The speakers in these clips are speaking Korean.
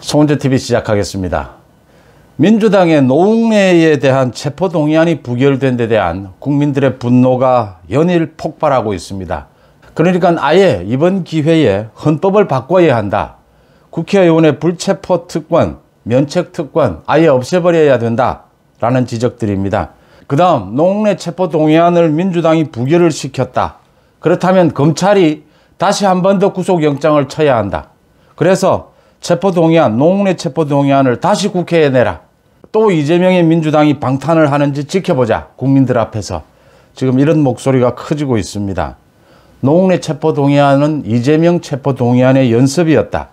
송은재TV 시작하겠습니다. 민주당의 노웅래에 대한 체포동의안이 부결된 데 대한 국민들의 분노가 연일 폭발하고 있습니다. 그러니까 아예 이번 기회에 헌법을 바꿔야 한다. 국회의원의 불체포특권, 면책특권 아예 없애버려야 된다라는 지적들입니다. 그 다음 노웅래 체포동의안을 민주당이 부결을 시켰다. 그렇다면 검찰이 다시 한 번 더 구속영장을 쳐야 한다. 그래서 체포동의안, 노웅래 체포동의안을 다시 국회에 내라. 또 이재명의 민주당이 방탄을 하는지 지켜보자. 국민들 앞에서. 지금 이런 목소리가 커지고 있습니다. 노웅래 체포동의안은 이재명 체포동의안의 연습이었다.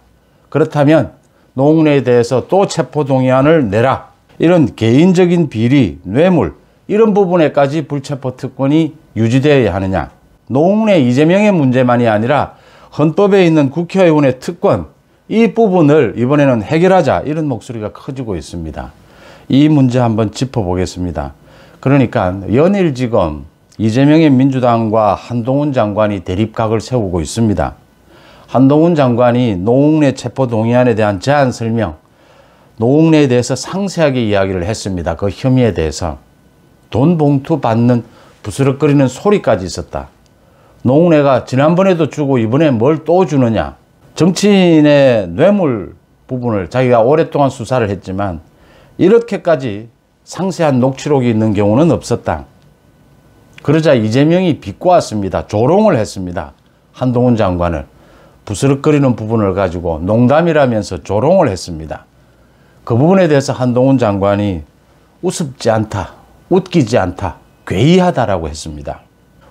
그렇다면 노웅래에 대해서 또 체포동의안을 내라. 이런 개인적인 비리, 뇌물 이런 부분에까지 불체포특권이 유지되어야 하느냐. 노웅래 이재명의 문제만이 아니라 헌법에 있는 국회의원의 특권 이 부분을 이번에는 해결하자 이런 목소리가 커지고 있습니다. 이 문제 한번 짚어보겠습니다. 그러니까 연일 지금 이재명의 민주당과 한동훈 장관이 대립각을 세우고 있습니다. 한동훈 장관이 노웅래 체포동의안에 대한 제안 설명, 노웅래에 대해서 상세하게 이야기를 했습니다. 그 혐의에 대해서. 돈 봉투 받는 부스럭거리는 소리까지 있었다. 노웅래가 지난번에도 주고 이번에 뭘 또 주느냐. 정치인의 뇌물 부분을 자기가 오랫동안 수사를 했지만 이렇게까지 상세한 녹취록이 있는 경우는 없었다. 그러자 이재명이 비꼬았습니다. 조롱을 했습니다. 한동훈 장관을. 부스럭거리는 부분을 가지고 농담이라면서 조롱을 했습니다. 그 부분에 대해서 한동훈 장관이 우습지 않다, 웃기지 않다, 괴이하다라고 했습니다.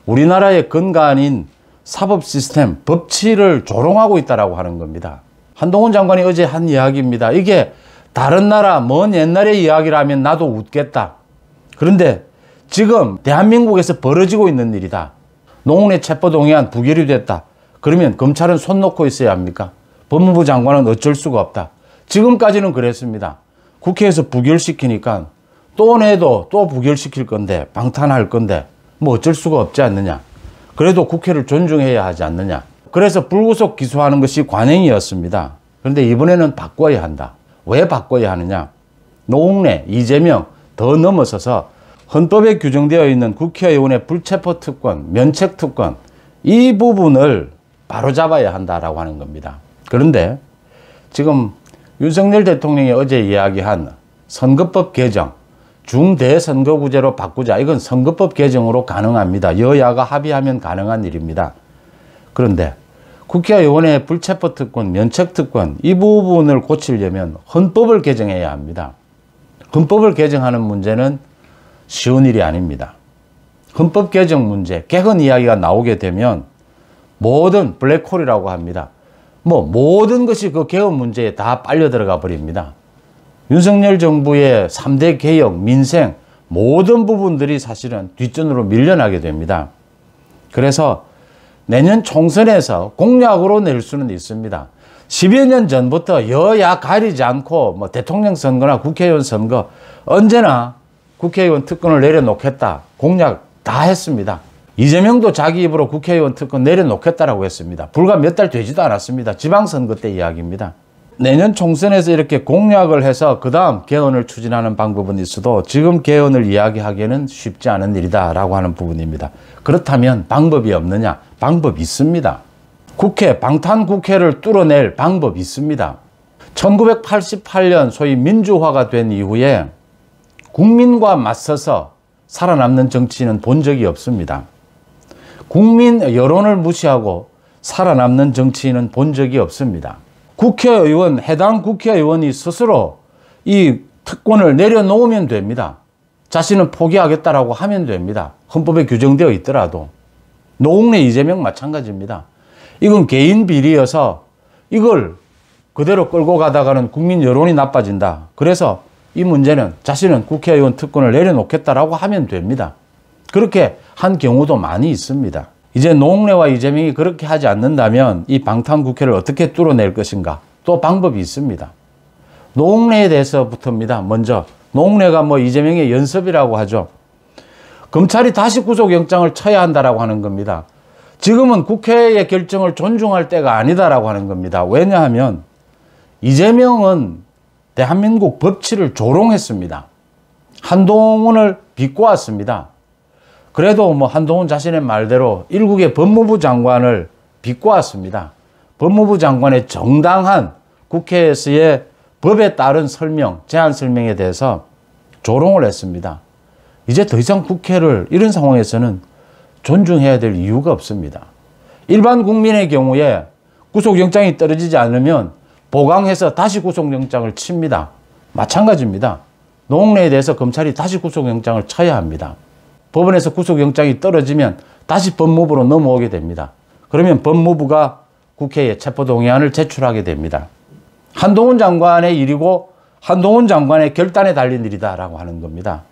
우리나라의 근간인 사법 시스템, 법치를 조롱하고 있다라고 하는 겁니다. 한동훈 장관이 어제 한 이야기입니다. 이게 다른 나라 먼 옛날의 이야기라면 나도 웃겠다. 그런데 지금 대한민국에서 벌어지고 있는 일이다. 노웅래 체포동의안 부결이 됐다. 그러면 검찰은 손 놓고 있어야 합니까? 법무부 장관은 어쩔 수가 없다. 지금까지는 그랬습니다. 국회에서 부결시키니까 또 내도 또 부결시킬 건데 방탄할 건데 뭐 어쩔 수가 없지 않느냐. 그래도 국회를 존중해야 하지 않느냐. 그래서 불구속 기소하는 것이 관행이었습니다. 그런데 이번에는 바꿔야 한다. 왜 바꿔야 하느냐. 노웅래, 이재명 더 넘어서서 헌법에 규정되어 있는 국회의원의 불체포특권, 면책특권 이 부분을 바로잡아야 한다라고 하는 겁니다. 그런데 지금 윤석열 대통령이 어제 이야기한 선거법 개정, 중대선거구제로 바꾸자. 이건 선거법 개정으로 가능합니다. 여야가 합의하면 가능한 일입니다. 그런데 국회의원의 불체포특권, 면책특권 이 부분을 고치려면 헌법을 개정해야 합니다. 헌법을 개정하는 문제는 쉬운 일이 아닙니다. 헌법 개정 문제, 개헌 이야기가 나오게 되면 모든 블랙홀이라고 합니다. 모든 것이 그 개헌 문제에 다 빨려 들어가 버립니다. 윤석열 정부의 3대 개혁, 민생 모든 부분들이 사실은 뒷전으로 밀려나게 됩니다. 그래서 내년 총선에서 공약으로 낼 수는 있습니다. 10여 년 전부터 여야 가리지 않고 대통령 선거나 국회의원 선거 언제나 국회의원 특권을 내려놓겠다. 공약 다 했습니다. 이재명도 자기 입으로 국회의원 특권 내려놓겠다라고 했습니다. 불과 몇 달 되지도 않았습니다. 지방선거 때 이야기입니다. 내년 총선에서 이렇게 공약을 해서 그 다음 개헌을 추진하는 방법은 있어도 지금 개헌을 이야기하기에는 쉽지 않은 일이다라고 하는 부분입니다. 그렇다면 방법이 없느냐? 방법이 있습니다. 방탄국회를 뚫어낼 방법이 있습니다. 1988년 소위 민주화가 된 이후에 국민과 맞서서 살아남는 정치인은 본 적이 없습니다. 국민 여론을 무시하고 살아남는 정치인은 본 적이 없습니다. 국회의원, 해당 국회의원이 스스로 이 특권을 내려놓으면 됩니다. 자신은 포기하겠다라고 하면 됩니다. 헌법에 규정되어 있더라도. 노웅래, 이재명 마찬가지입니다. 이건 개인 비리여서 이걸 그대로 끌고 가다가는 국민 여론이 나빠진다. 그래서 이 문제는 자신은 국회의원 특권을 내려놓겠다라고 하면 됩니다. 그렇게 한 경우도 많이 있습니다. 이제 노웅래와 이재명이 그렇게 하지 않는다면 이 방탄국회를 어떻게 뚫어낼 것인가? 또 방법이 있습니다. 노웅래에 대해서부터입니다. 먼저 노웅래가 이재명의 연습이라고 하죠. 검찰이 다시 구속영장을 쳐야 한다라고 하는 겁니다. 지금은 국회의 결정을 존중할 때가 아니다라고 하는 겁니다. 왜냐하면 이재명은 대한민국 법치를 조롱했습니다. 한동훈을 비꼬았습니다. 그래도 한동훈 자신의 말대로 일국의 법무부 장관을 비꼬았습니다. 법무부 장관의 정당한 국회에서의 법에 따른 설명, 제안 설명에 대해서 조롱을 했습니다. 이제 더 이상 국회를 이런 상황에서는 존중해야 될 이유가 없습니다. 일반 국민의 경우에 구속영장이 떨어지지 않으면 보강해서 다시 구속영장을 칩니다. 마찬가지입니다. 노웅래에 대해서 검찰이 다시 구속영장을 쳐야 합니다. 법원에서 구속영장이 떨어지면 다시 법무부로 넘어오게 됩니다. 그러면 법무부가 국회에 체포동의안을 제출하게 됩니다. 한동훈 장관의 일이고 한동훈 장관의 결단에 달린 일이다라고 하는 겁니다.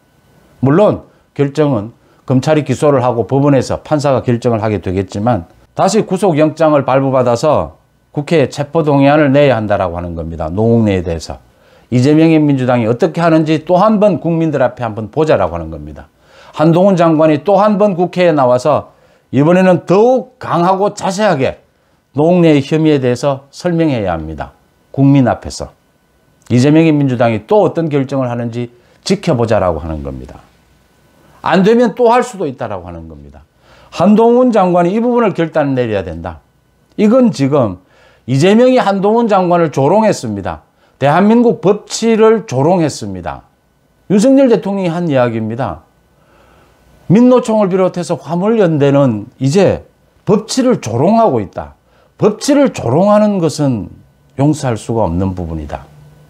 물론 결정은 검찰이 기소를 하고 법원에서 판사가 결정을 하게 되겠지만 다시 구속영장을 발부받아서 국회에 체포동의안을 내야 한다라고 하는 겁니다. 노웅래에 대해서. 이재명의 민주당이 어떻게 하는지 또 한 번 국민들 앞에 한번 보자라고 하는 겁니다. 한동훈 장관이 또 한 번 국회에 나와서 이번에는 더욱 강하고 자세하게 노웅래의 혐의에 대해서 설명해야 합니다. 국민 앞에서. 이재명의 민주당이 또 어떤 결정을 하는지 지켜보자라고 하는 겁니다. 안 되면 또 할 수도 있다라고 하는 겁니다. 한동훈 장관이 이 부분을 결단을 내려야 된다. 이건 지금 이재명이 한동훈 장관을 조롱했습니다. 대한민국 법치를 조롱했습니다. 윤석열 대통령이 한 이야기입니다. 민노총을 비롯해서 화물연대는 이제 법치를 조롱하고 있다. 법치를 조롱하는 것은 용서할 수가 없는 부분이다.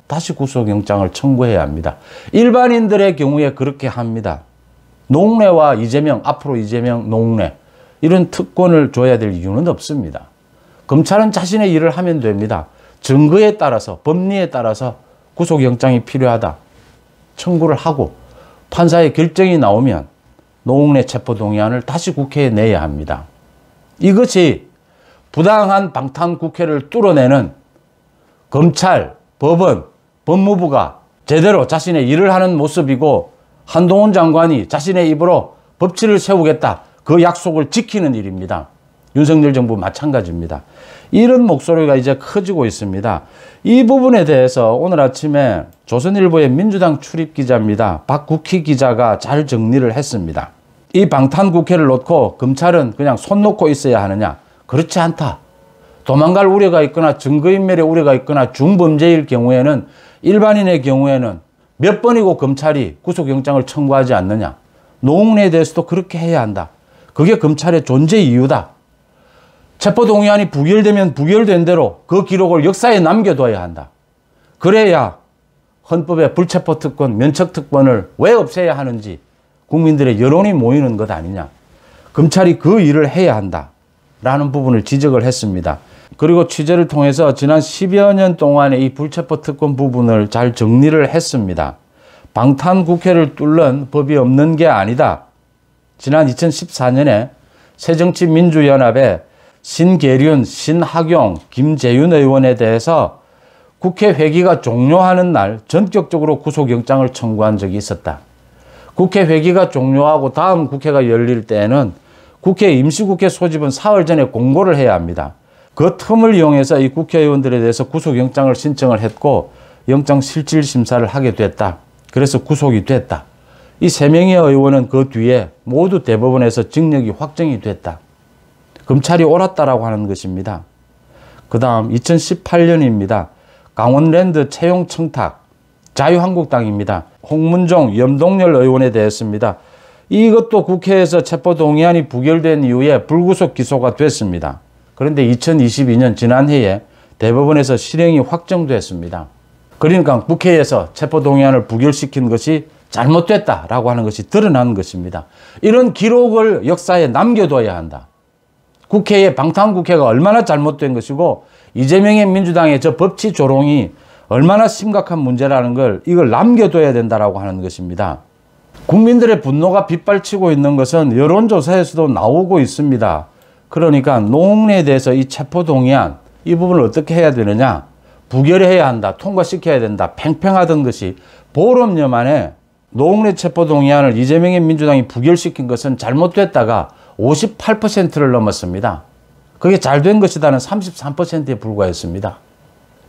다시 구속영장을 청구해야 합니다. 일반인들의 경우에 그렇게 합니다. 노웅래와 이재명, 앞으로 이재명, 노웅래 이런 특권을 줘야 될 이유는 없습니다. 검찰은 자신의 일을 하면 됩니다. 증거에 따라서, 법리에 따라서 구속영장이 필요하다. 청구를 하고 판사의 결정이 나오면 노웅래 체포동의안을 다시 국회에 내야 합니다. 이것이 부당한 방탄국회를 뚫어내는 검찰, 법원, 법무부가 제대로 자신의 일을 하는 모습이고 한동훈 장관이 자신의 입으로 법치를 세우겠다. 그 약속을 지키는 일입니다. 윤석열 정부 마찬가지입니다. 이런 목소리가 이제 커지고 있습니다. 이 부분에 대해서 오늘 아침에 조선일보의 민주당 출입기자입니다. 박국희 기자가 잘 정리를 했습니다. 이 방탄국회를 놓고 검찰은 그냥 손 놓고 있어야 하느냐? 그렇지 않다. 도망갈 우려가 있거나 증거인멸의 우려가 있거나 중범죄일 경우에는 일반인의 경우에는 몇 번이고 검찰이 구속영장을 청구하지 않느냐. 노웅래에 대해서도 그렇게 해야 한다. 그게 검찰의 존재 이유다. 체포동의안이 부결되면 부결된 대로 그 기록을 역사에 남겨둬야 한다. 그래야 헌법의 불체포특권, 면책특권을 왜 없애야 하는지 국민들의 여론이 모이는 것 아니냐. 검찰이 그 일을 해야 한다라는 부분을 지적을 했습니다. 그리고 취재를 통해서 지난 10여 년 동안의 이 불체포특권 부분을 잘 정리를 했습니다. 방탄국회를 뚫는 법이 없는 게 아니다. 지난 2014년에 새정치민주연합의 신계륜, 신학용, 김재윤 의원에 대해서 국회 회기가 종료하는 날 전격적으로 구속영장을 청구한 적이 있었다. 국회 회기가 종료하고 다음 국회가 열릴 때에는 국회 임시국회 소집은 사흘 전에 공고를 해야 합니다. 그 틈을 이용해서 이 국회의원들에 대해서 구속영장을 신청을 했고 영장실질심사를 하게 됐다. 그래서 구속이 됐다. 이 3명의 의원은 그 뒤에 모두 대법원에서 징역이 확정이 됐다. 검찰이 옳았다라고 하는 것입니다. 그 다음 2018년입니다. 강원랜드 채용 청탁, 자유한국당입니다. 홍문종, 염동열 의원에 대해서입니다. 이것도 국회에서 체포동의안이 부결된 이후에 불구속 기소가 됐습니다. 그런데 2022년 지난해에 대법원에서 실형이 확정됐습니다. 그러니까 국회에서 체포동의안을 부결시킨 것이 잘못됐다라고 하는 것이 드러난 것입니다. 이런 기록을 역사에 남겨둬야 한다. 국회의 방탄국회가 얼마나 잘못된 것이고 이재명의 민주당의 저 법치 조롱이 얼마나 심각한 문제라는 걸 이걸 남겨둬야 된다라고 하는 것입니다. 국민들의 분노가 빗발치고 있는 것은 여론조사에서도 나오고 있습니다. 그러니까 노웅래에 대해서 이 체포동의안 이 부분을 어떻게 해야 되느냐. 부결해야 한다. 통과시켜야 된다. 팽팽하던 것이 보름여 만에 노웅래 체포동의안을 이재명의 민주당이 부결시킨 것은 잘못됐다가 58%를 넘었습니다. 그게 잘된 것이다는 33%에 불과했습니다.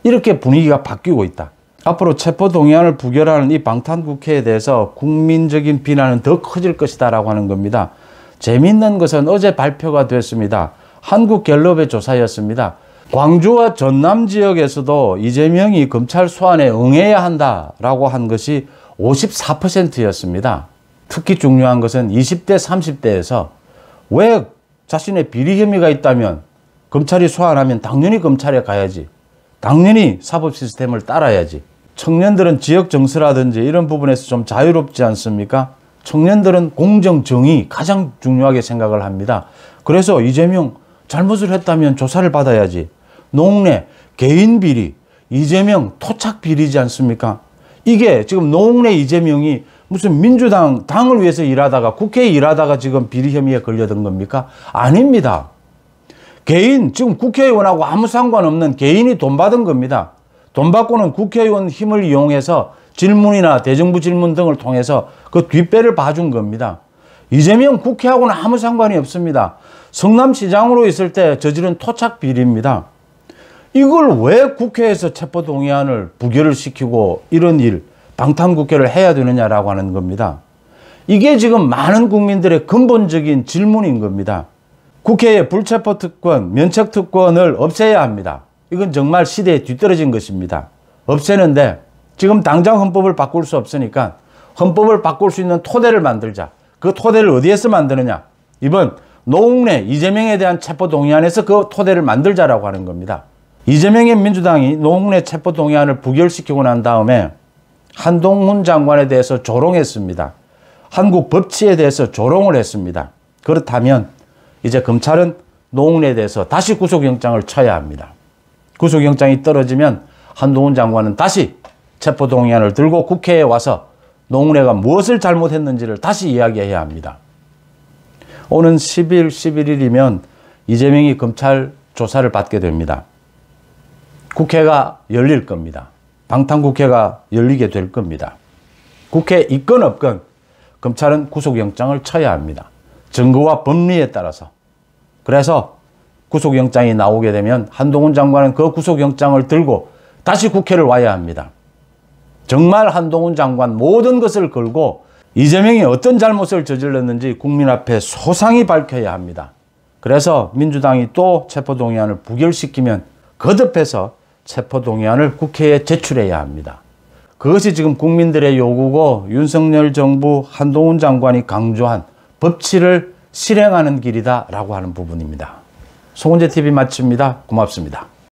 이렇게 분위기가 바뀌고 있다. 앞으로 체포동의안을 부결하는 이 방탄국회에 대해서 국민적인 비난은 더 커질 것이다 라고 하는 겁니다. 재미있는 것은 어제 발표가 됐습니다. 한국갤럽의 조사였습니다. 광주와 전남 지역에서도 이재명이 검찰 소환에 응해야 한다라고 한 것이 54%였습니다. 특히 중요한 것은 20대, 30대에서 왜 자신의 비리 혐의가 있다면 검찰이 소환하면 당연히 검찰에 가야지. 당연히 사법 시스템을 따라야지. 청년들은 지역 정서라든지 이런 부분에서 좀 자유롭지 않습니까? 청년들은 공정, 정의 가장 중요하게 생각을 합니다. 그래서 이재명 잘못을 했다면 조사를 받아야지. 노웅래 개인 비리, 이재명 토착 비리지 않습니까? 이게 지금 노웅래 이재명이 무슨 민주당 당을 위해서 일하다가 국회에 일하다가 지금 비리 혐의에 걸려든 겁니까? 아닙니다. 개인, 지금 국회의원하고 아무 상관없는 개인이 돈 받은 겁니다. 돈 받고는 국회의원 힘을 이용해서 질문이나 대정부 질문 등을 통해서 그 뒷배를 봐준 겁니다. 이재명 국회하고는 아무 상관이 없습니다. 성남시장으로 있을 때 저지른 토착 비리입니다. 이걸 왜 국회에서 체포동의안을 부결을 시키고 이런 일, 방탄국회를 해야 되느냐라고 하는 겁니다. 이게 지금 많은 국민들의 근본적인 질문인 겁니다. 국회의 불체포특권, 면책특권을 없애야 합니다. 이건 정말 시대에 뒤떨어진 것입니다. 없애는데 지금 당장 헌법을 바꿀 수 없으니까 헌법을 바꿀 수 있는 토대를 만들자. 그 토대를 어디에서 만드느냐? 이번 노웅래, 이재명에 대한 체포동의안에서 그 토대를 만들자라고 하는 겁니다. 이재명의 민주당이 노웅래 체포동의안을 부결시키고 난 다음에 한동훈 장관에 대해서 조롱했습니다. 한국 법치에 대해서 조롱을 했습니다. 그렇다면 이제 검찰은 노웅래에 대해서 다시 구속영장을 쳐야 합니다. 구속영장이 떨어지면 한동훈 장관은 다시 체포동의안을 들고 국회에 와서 노웅래가 무엇을 잘못했는지를 다시 이야기해야 합니다. 오는 10일, 11일이면 이재명이 검찰 조사를 받게 됩니다. 국회가 열릴 겁니다. 방탄국회가 열리게 될 겁니다. 국회 있건 없건 검찰은 구속영장을 쳐야 합니다. 증거와 법리에 따라서. 그래서 구속영장이 나오게 되면 한동훈 장관은 그 구속영장을 들고 다시 국회를 와야 합니다. 정말 한동훈 장관 모든 것을 걸고 이재명이 어떤 잘못을 저질렀는지 국민 앞에 소상히 밝혀야 합니다. 그래서 민주당이 또 체포동의안을 부결시키면 거듭해서 체포동의안을 국회에 제출해야 합니다. 그것이 지금 국민들의 요구고 윤석열 정부 한동훈 장관이 강조한 법치를 실행하는 길이다라고 하는 부분입니다. 송은재TV 마칩니다. 고맙습니다.